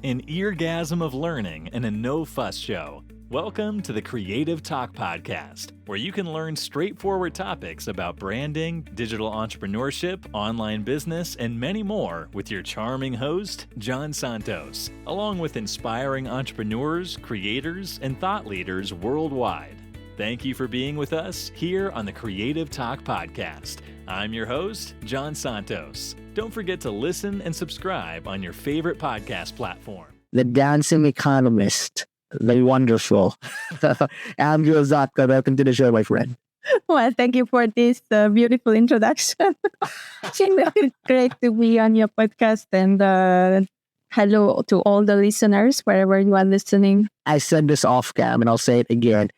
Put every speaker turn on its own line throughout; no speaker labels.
an eargasm of learning and a no-fuss show. Welcome to the Creative Talk podcast, where you can learn straightforward topics about branding, digital entrepreneurship, online business, and many more with your charming host, John Santos, along with inspiring entrepreneurs, creators, and thought leaders worldwide. Thank you for being with us here on the Creative Talk podcast. I'm your host, John Santos. Don't forget to listen and subscribe on your favorite podcast platform.
The Dancing Economist, the wonderful Andrea Zsapka. Welcome to the show, my friend.
Well, thank you for this beautiful introduction. It's great to be on your podcast, and hello to all the listeners wherever you are listening.
I said this off cam and I'll say it again.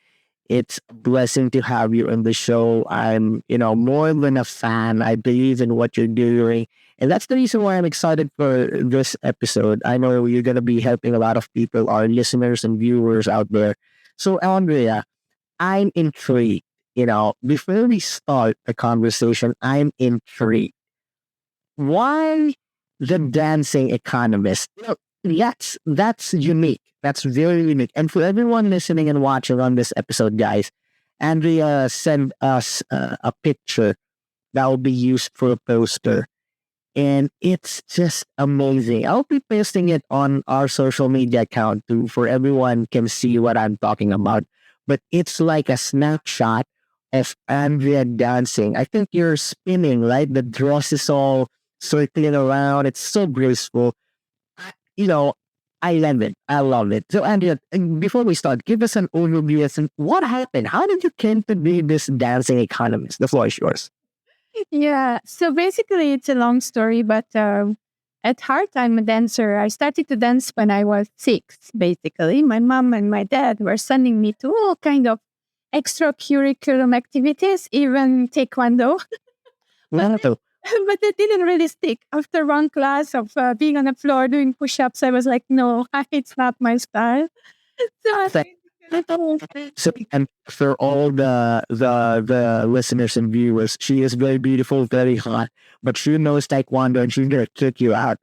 It's a blessing to have you on the show. I'm, more than a fan. I believe in what you're doing. And that's the reason why I'm excited for this episode. I know you're going to be helping a lot of people, our listeners and viewers out there. So, Andrea, I'm intrigued. Before we start the conversation, I'm intrigued. Why the Dancing Economist? That's unique. That's very unique. And for everyone listening and watching on this episode, guys, Andrea sent us a picture that will be used for a poster. And it's just amazing. I'll be posting it on our social media account too, for everyone can see what I'm talking about. But it's like a snapshot of Andrea dancing. I think you're spinning, right? The dress is all circling around. It's so graceful. I love it. I love it. So, Andrea, before we start, give us an overview of what happened. How did you come to be this dancing economist? The floor is yours.
Yeah, so basically it's a long story, but at heart, I'm a dancer. I started to dance when I was 6, basically. My mom and my dad were sending me to all kind of extracurricular activities, even taekwondo. But it didn't really stick. After one class of being on the floor doing push-ups, I was like, no, it's not my style.
So, and for all the listeners and viewers, she is very beautiful, very hot, but she knows taekwondo and she's going to kick you out.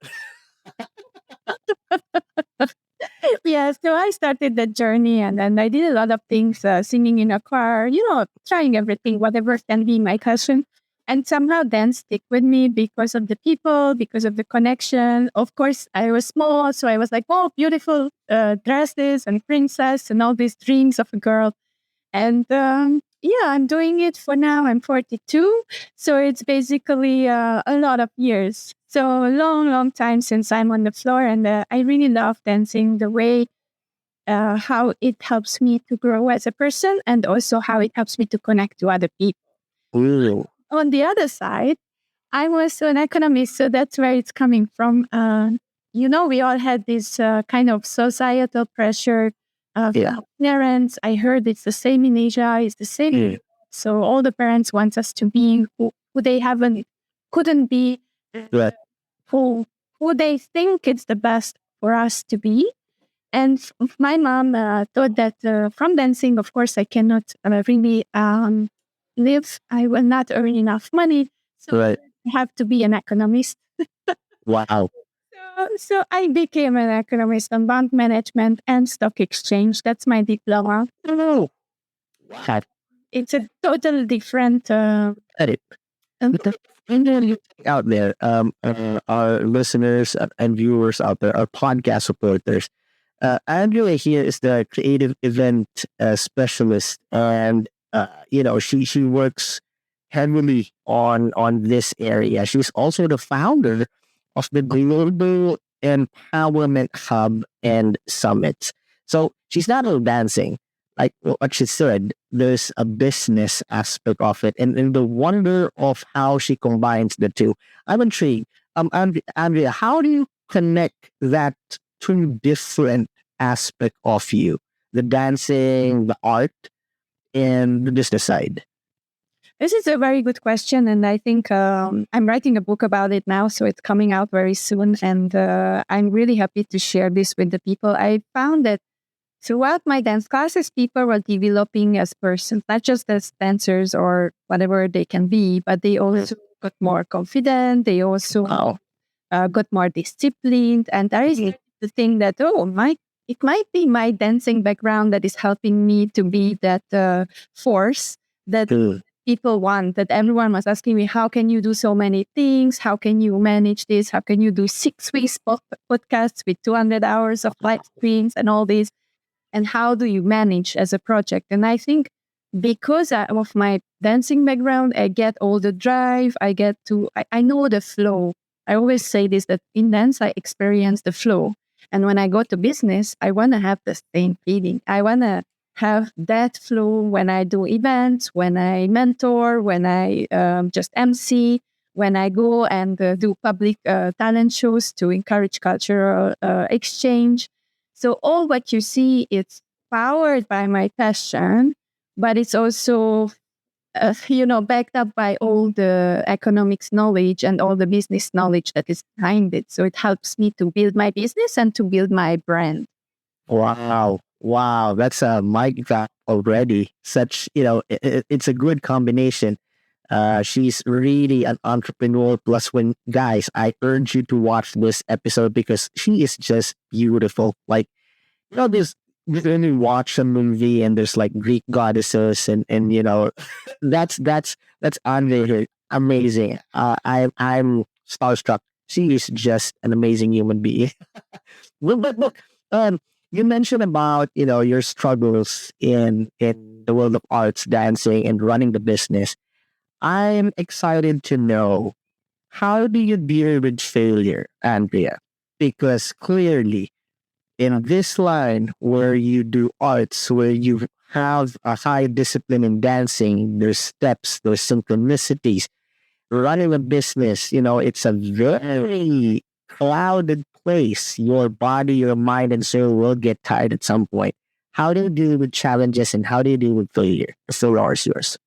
Yeah, so I started the journey and then I did a lot of things, singing in a choir, trying everything, whatever can be my passion. And somehow dance stick with me because of the people, because of the connection. Of course, I was small, so I was like, oh, beautiful dresses and princess and all these dreams of a girl. And I'm doing it for now. I'm 42. So it's basically a lot of years. So a long, long time since I'm on the floor. And I really love dancing, the way how it helps me to grow as a person and also how it helps me to connect to other people.
Ooh.
On the other side, I was an economist, so that's where it's coming from. We all had this kind of societal pressure of parents. I heard it's the same in Asia, it's the same.
Mm.
So all the parents want us to be who they couldn't be,
Right.
who they think it's the best for us to be. And my mom thought that from dancing, of course, I cannot really live. I will not earn enough money. So
Right.
I have to be an economist.
Wow.
So I became an economist on bank management and stock exchange. That's my diploma.
Oh, wow.
It's a totally different.
Edit. And then you out there, our listeners and viewers out there, our podcast supporters. Andrea here is the creative event specialist, and she works heavily on this area. She's also the founder of the Global Empowerment Hub and Summit. So she's not all dancing. Like what she said, there's a business aspect of it, and the wonder of how she combines the two. I'm intrigued. Andrea, how do you connect that two different aspect of you? The dancing, the art, and the business side.
This is a very good question, and I think I'm writing a book about it now, so it's coming out very soon, and I'm really happy to share this with the people. I found that throughout my dance classes, people were developing as persons, not just as dancers or whatever they can be, but they also got more confident. They also got more disciplined, and there is to think that, it might be my dancing background that is helping me to be that force that people want, that everyone was asking me, how can you do so many things? How can you manage this? How can you do 6 weeks podcasts with 200 hours of live streams and all this? And how do you manage as a project? And I think because of my dancing background, I get all the drive. I know the flow. I always say this, that in dance, I experience the flow. And when I go to business, I want to have the same feeling. I want to have that flow when I do events, when I mentor, when I just MC, when I go and do public talent shows to encourage cultural exchange. So all what you see, it's powered by my passion, but it's also backed up by all the economics knowledge and all the business knowledge that is behind it. So it helps me to build my business and to build my brand.
Wow. Wow. That's a mic drop already. Such, it's a good combination. She's really an entrepreneur. Plus, guys, I urge you to watch this episode because she is just beautiful. Like, this, when you watch a movie and there's like Greek goddesses and that's Andre, amazing. I'm starstruck. She is just an amazing human being. Well, but look, you mentioned about your struggles in the world of arts, dancing, and running the business. I'm excited to know, how do you deal with failure, Andrea? Because clearly, in this line where you do arts, where you have a high discipline in dancing, there's steps, there's synchronicities. Running a business, it's a very clouded place. Your body, your mind, and soul will get tired at some point. How do you deal with challenges and how do you deal with failure? The floor is yours.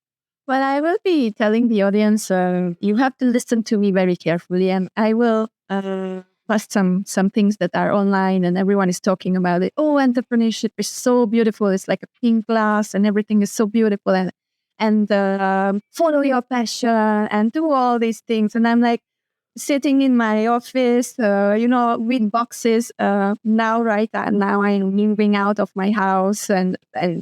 Well, I will be telling the audience, you have to listen to me very carefully, and I will post some things that are online, and everyone is talking about it. Oh, entrepreneurship is so beautiful; it's like a pink glass, and everything is so beautiful, and follow your passion and do all these things. And I'm like sitting in my office, with boxes. Right now, I'm moving out of my house and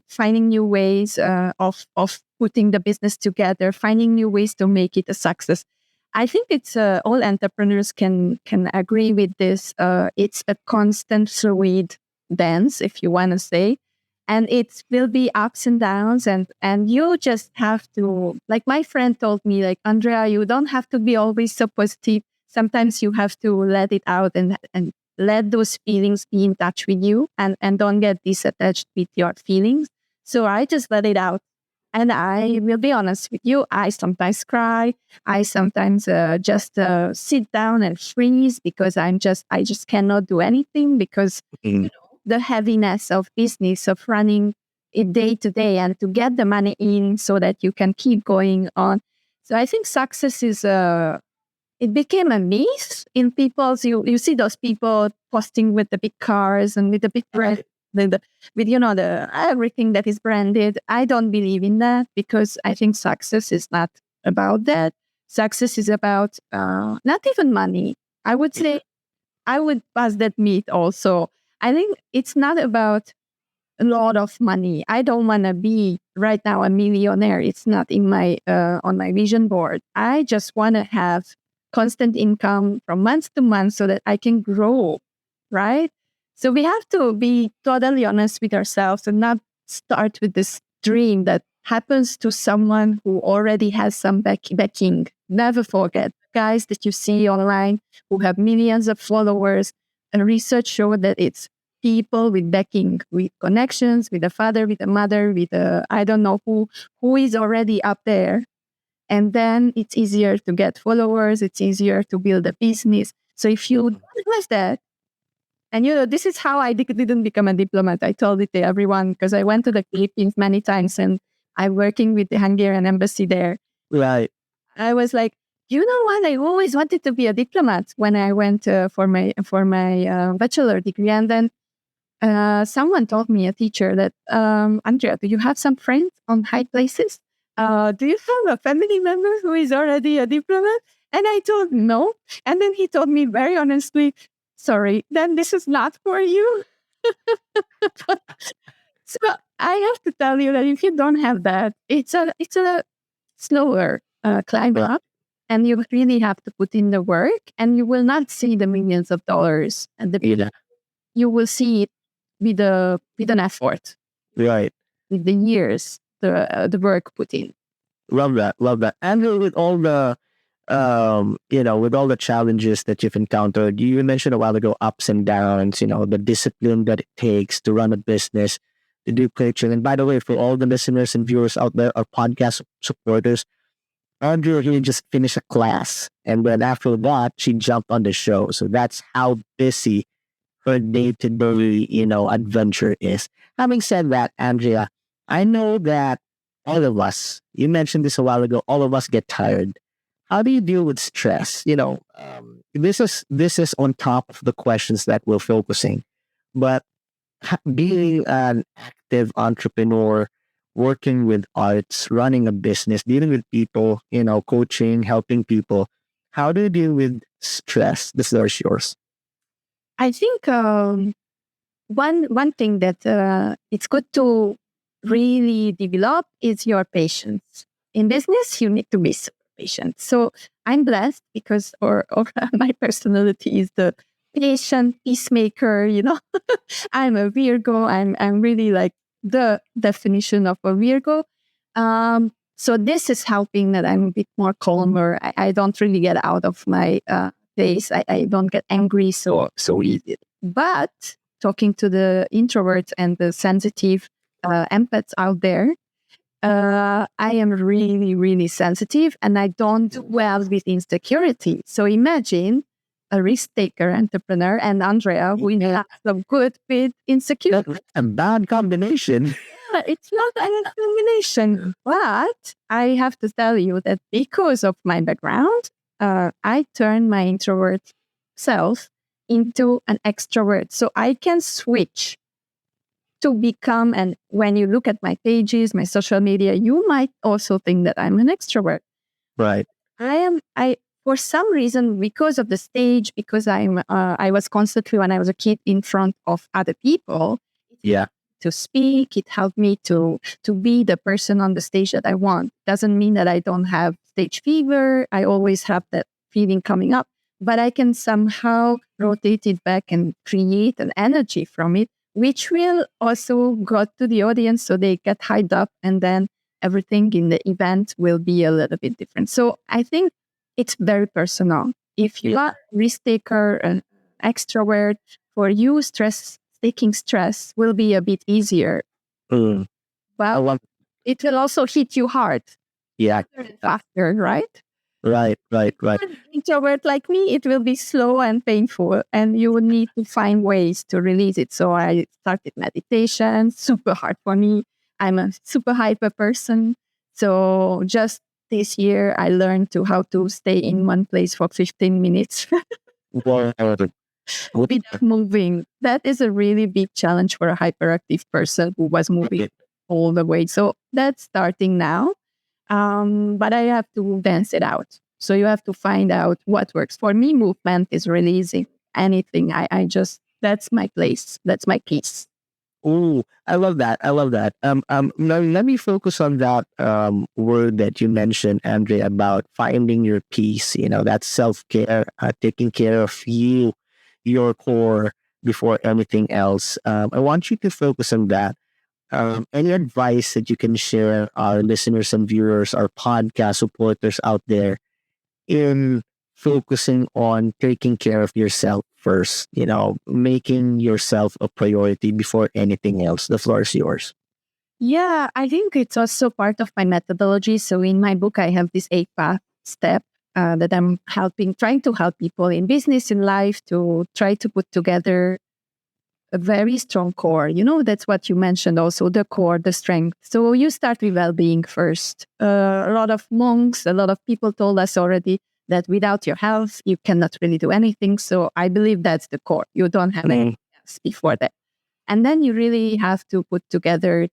finding new ways of putting the business together, finding new ways to make it a success. I think it's all entrepreneurs can agree with this. It's a constant fluid dance, if you want to say, and it will be ups and downs, and you just have to, like my friend told me, like, Andrea, you don't have to be always so positive. Sometimes you have to let it out and let those feelings be in touch with you, and don't get disattached with your feelings. So I just let it out. And I will be honest with you, I sometimes cry. I sometimes just sit down and freeze because I just cannot do anything because the heaviness of business, of running it day to day and to get the money in so that you can keep going on. So I think success is it became a myth in people's. You see those people posting with the big cars and with the big brand, with the everything that is branded. I don't believe in that because I think success is not about that. Success is about not even money. I would say I would pass that myth also. I think it's not about a lot of money. I don't want to be right now a millionaire. It's not in my on my vision board. I just want to have constant income from month to month so that I can grow, right? So we have to be totally honest with ourselves and not start with this dream that happens to someone who already has some backing. Never forget guys that you see online who have millions of followers, and research showed that it's people with backing, with connections, with a father, with a mother, with a I don't know who is already up there. And then it's easier to get followers. It's easier to build a business. So if you don't realize that, and this is how I didn't become a diplomat. I told it to everyone because I went to the Philippines many times and I'm working with the Hungarian embassy there.
Right.
I was like, you know what? I always wanted to be a diplomat when I went for my bachelor degree. And then someone told me, a teacher, that, Andrea, do you have some friends on high places? Do you have a family member who is already a diplomat? And I told no. And then he told me very honestly, sorry, then this is not for you. So I have to tell you that if you don't have that, it's a slower climb up, and you really have to put in the work, and you will not see the millions of dollars, and
Yeah.
you will see it with an effort,
Right.
with the years, the work put in.
Love that. Love that. And with all the with all the challenges that you've encountered, you mentioned a while ago ups and downs, the discipline that it takes to run a business, to do coaching. And by the way, for all the listeners and viewers out there, our podcast supporters, Andrea here just finished a class. And then after that, she jumped on the show. So that's how busy her day-to-day, adventure is. Having said that, Andrea, I know that all of us, you mentioned this a while ago, all of us get tired. How do you deal with stress? This is on top of the questions that we're focusing, but being an active entrepreneur, working with arts, running a business, dealing with people, coaching, helping people. How do you deal with stress? The floor is yours.
I think one thing that it's good to really develop is your patience. In business, you need to be super patient. So I'm blessed because, or my personality is the patient peacemaker. I'm a Virgo. I'm really like the definition of a Virgo. So this is helping that I'm a bit more calmer. I don't really get out of my place. I don't get angry so easy. But talking to the introverts and the sensitive empaths out there, I am really, really sensitive, and I don't do well with insecurity. So imagine a risk taker entrepreneur and Andrea who has some good with insecurity.
That's a bad combination.
It's not a combination, but I have to tell you that because of my background, I turned my introvert self into an extrovert. So I can switch to become, and when you look at my pages, my social media, you might also think that I'm an extrovert.
Right.
For some reason, because of the stage, because I was constantly when I was a kid in front of other people.
Yeah.
To speak, it helped me to be the person on the stage that I want. Doesn't mean that I don't have stage fever. I always have that feeling coming up, but I can somehow rotate it back and create an energy from it, which will also go to the audience so they get hyped up, and then everything in the event will be a little bit different. So I think it's very personal. If you are a risk taker, an extrovert, for you, taking stress will be a bit easier. But it will also hit you hard.
Yeah.
Faster, right?
Right.
An introvert like me, it will be slow and painful, and you would need to find ways to release it. So I started meditation, super hard for me. I'm a super hyper person. So just this year, I learned how to stay in one place for 15 minutes. Without moving. That is a really big challenge for a hyperactive person who was moving all the way. So that's starting now. But I have to dance it out. So you have to find out what works. For me, movement is releasing anything. That's my place. That's my peace.
Oh, I love that. Now let me focus on that word that you mentioned, Andre, about finding your peace. That's self-care, taking care of you, your core before anything else. I want you to focus on that. Any advice that you can share our listeners and viewers, our podcast supporters out there in focusing on taking care of yourself first, making yourself a priority before anything else? The floor is yours.
Yeah, I think it's also part of my methodology. So in my book, I have this 8-path step that I'm trying to help people in business, in life, to try to put together a very strong core. That's what you mentioned also, the core, the strength. So you start with well-being first. A lot of monks, a lot of people told us already that without your health, you cannot really do anything. So I believe that's the core. You don't have anything else before that. And then you really have to put together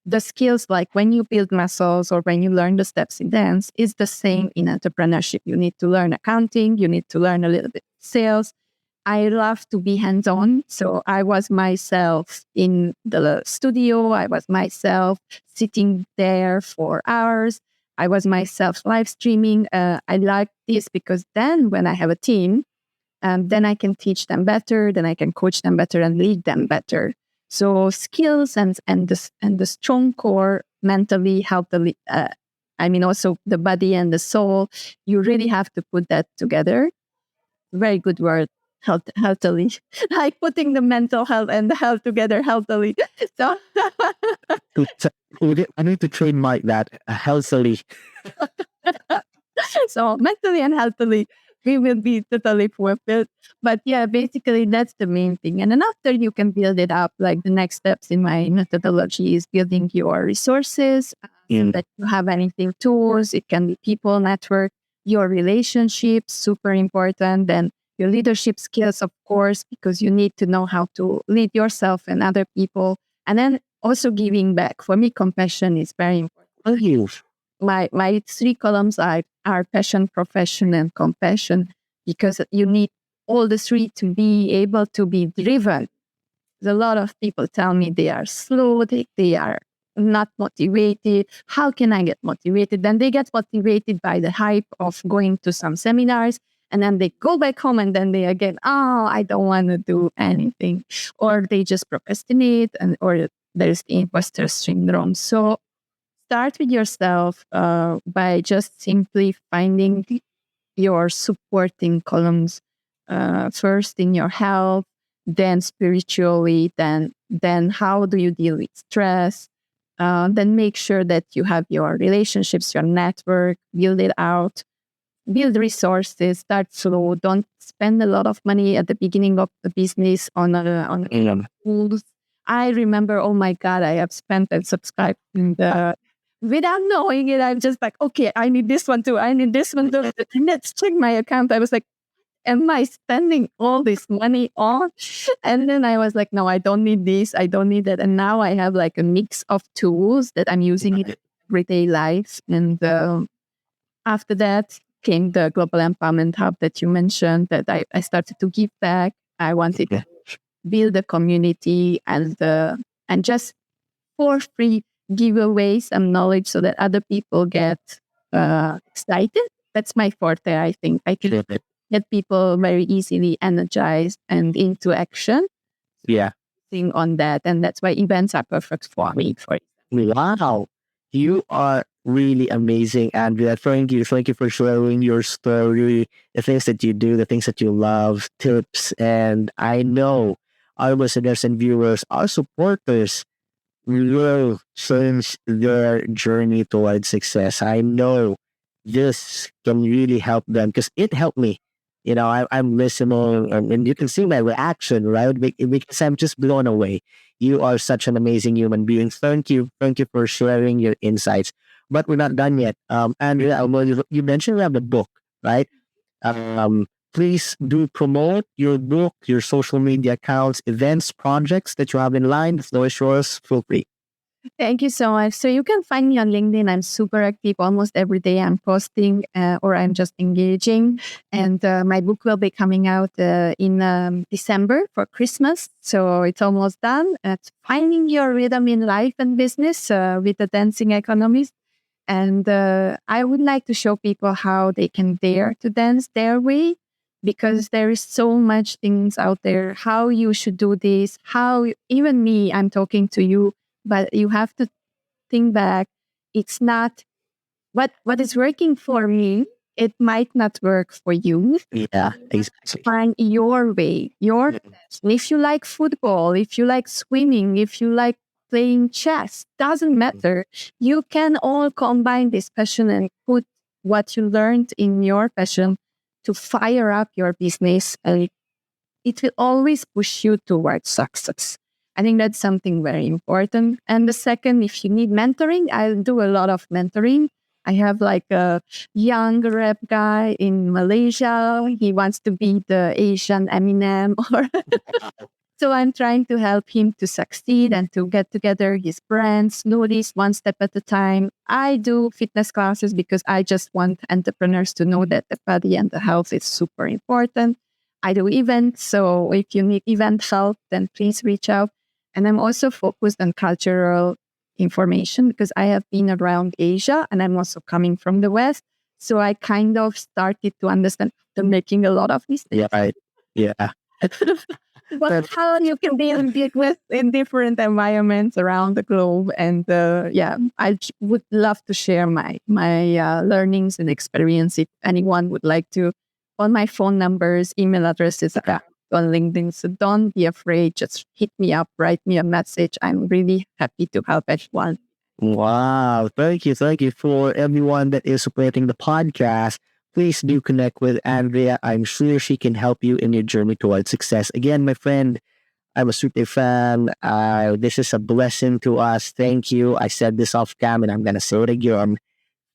the skills, like when you build muscles or when you learn the steps in dance, is the same in entrepreneurship. You need to learn accounting, you need to learn a little bit sales, I love to be hands-on. So I was myself in the studio. I was myself sitting there for hours. I was myself live streaming. I like this because then when I have a team, then I can teach them better, then I can coach them better and lead them better. So skills and the strong core mentally help also the body and the soul. You really have to put that together. Very good word, healthily. Like putting the mental health and the health together healthily. So
I need to trademark that healthily.
so mentally and healthily, we will be totally fulfilled. But yeah, basically that's the main thing. And then after you can build it up, like the next steps in my methodology is building your resources, so that you have anything tools. It can be people, network, your relationships, super important. Then your leadership skills, of course, because you need to know how to lead yourself and other people. And then also giving back. For me, compassion is very important.
Thank you.
My three columns are passion, profession, and compassion, because you need all the three to be able to be driven. A lot of people tell me they are slow, they are not motivated. How can I get motivated? Then they get motivated by the hype of going to some seminars, and then they go back home and then they again, I don't want to do anything. Or they just procrastinate, or there's the imposter syndrome. So start with yourself by just simply finding your supporting columns, first in your health, then spiritually, then how do you deal with stress, then make sure that you have your relationships, your network, build it out, build resources, start slow, don't spend a lot of money at the beginning of the business on tools. I remember, oh my God, I have spent and subscribed without knowing it. I'm just like, okay, I need this one too. I need this one too. And let's check my account. I was like, am I spending all this money on? And then I was like, no, I don't need this. I don't need that. And now I have like a mix of tools that I'm using in everyday life. And after that came the Global Empowerment Hub that you mentioned, that I started to give back. I wanted to build a community and just for free give away some knowledge so that other people get excited. That's my forte, I think. I can get people very easily energized and into action.
Yeah.
Thing on that. And that's why events are perfect for me.
Wow. You are really amazing, Andrea. Thank you. Thank you for sharing your story, the things that you do, the things that you love, tips. And I know our listeners and viewers, our supporters, will change their journey towards success. I know this can really help them because it helped me. I'm listening, and you can see my reaction, right? Because I'm just blown away. You are such an amazing human being. Thank you for sharing your insights. But we're not done yet. Andrea, you mentioned you have the book, right? Please do promote your book, your social media accounts, events, projects that you have in line. The floor is yours. Feel free.
Thank you so much. So you can find me on LinkedIn. I'm super active. Almost every day I'm posting or I'm just engaging. And my book will be coming out in December for Christmas. So it's almost done. It's Finding Your Rhythm in Life and Business with the Dancing Economist. And I would like to show people how they can dare to dance their way, because there is so much things out there, how you should do this, even me, I'm talking to you, but you have to think back. It's not what is working for me. It might not work for you.
Yeah, exactly.
Find your way, your passion. If you like football, if you like swimming, if you like playing chess, doesn't matter. You can all combine this passion and put what you learned in your passion to fire up your business, and it will always push you towards success. I think that's something very important. And the second, if you need mentoring, I do a lot of mentoring. I have like a young rep guy in Malaysia. He wants to be the Asian Eminem. So I'm trying to help him to succeed and to get together his brands, do this one step at a time. I do fitness classes because I just want entrepreneurs to know that the body and the health is super important. I do events. So if you need event help, then please reach out. And I'm also focused on cultural information because I have been around Asia and I'm also coming from the West. So I kind of started to understand they're making a lot of mistakes.
Yeah, right. Yeah.
But how you can deal with in different environments around the globe. And would love to share my learnings and experience if anyone would like to. All my phone numbers, email addresses are on LinkedIn. So don't be afraid. Just hit me up, write me a message. I'm really happy to help everyone.
Wow. Thank you. Thank you for everyone that is supporting the podcast. Please do connect with Andrea. I'm sure she can help you in your journey towards success. Again, my friend, I'm a super fan. This is a blessing to us. Thank you. I said this off cam and I'm going to say it again.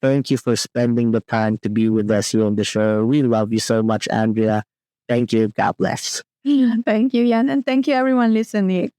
Thank you for spending the time to be with us here on the show. We love you so much, Andrea. Thank you. God bless.
Thank you, Jan. And thank you, everyone listening.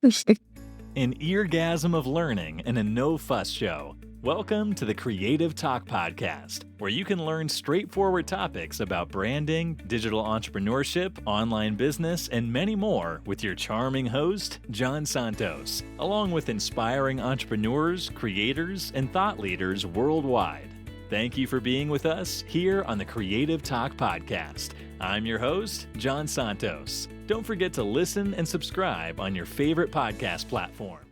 An eargasm of learning and a no-fuss show. Welcome to the Creative Talk podcast, where you can learn straightforward topics about branding, digital entrepreneurship, online business, and many more with your charming host, John Santos, along with inspiring entrepreneurs, creators, and thought leaders worldwide. Thank you for being with us here on the Creative Talk podcast. I'm your host, John Santos. Don't forget to listen and subscribe on your favorite podcast platform.